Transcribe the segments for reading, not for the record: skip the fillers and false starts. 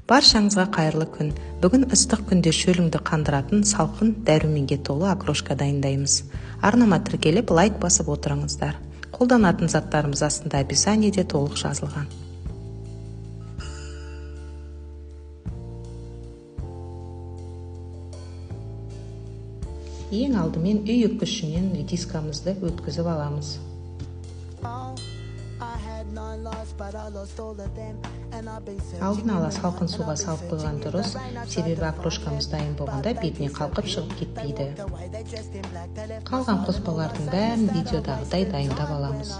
Баршаңызға қайырлы күн. Бүгін ыстық күнде шөліңді қандыратын салқын дәруменге толы окрошка дайындаймыз. Арнама тіркеліп, лайк басып отырыңыздар. Қолданатын заттарымыз астында описаниеде толық жазылған. Ең алдымен үй үккішінен редискамызды өткізіп аламыз. Алдын ала салқын суға салып қойған дұрыс, себебі окрошкамыз дайын болғанда бетіне қалқып шығып кетпейді. Қалған қоспалардың бәрін видеодағыдай дайындап аламыз.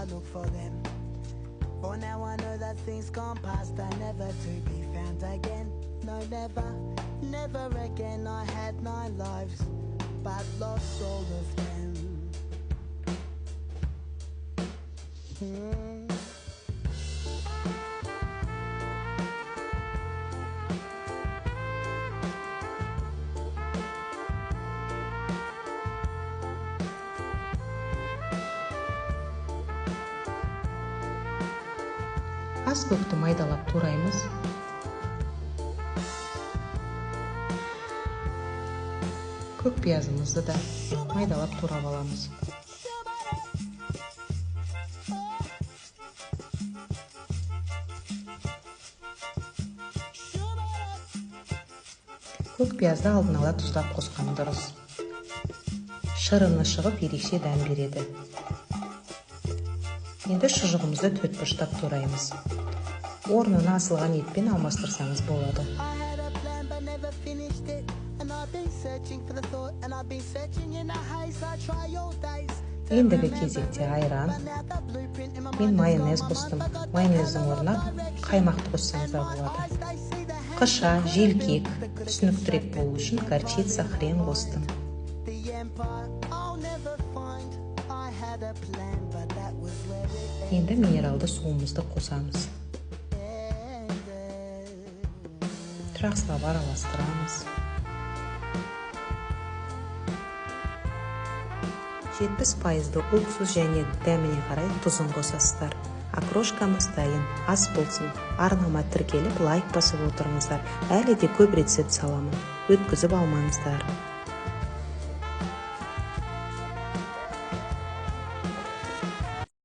Ас көкті майдалап тураймыз. Көк пиязымызды да майдалап турап аламыз. Көк пиязды алдын ала тұздап қосқан дұрыс. Шырыны шығып ерекше дәм береді. Енді шұжығымызды төртбұрыштап тураймыз. Орнына асылған етпен алмастырсаңыз болады. Ендігі кезекте айран. Мен майонез қостым. Майонездің орнына қаймақты қоссаңыз да болады. Қыша, желкек, түсініктірек болу үшін горчица, хрен қостым. Енді минералды суымызды қосамыз. Жақсылап араластырамыз. 70% уксус және дәміне қарай тұзын қосасыздар. Окрошкамыз дайын. Ас болсын. Арнама тіркеліп, лайк басып отырыңыздар. Әлі де көп рецепт саламын. Өткізіп алмаңыздар.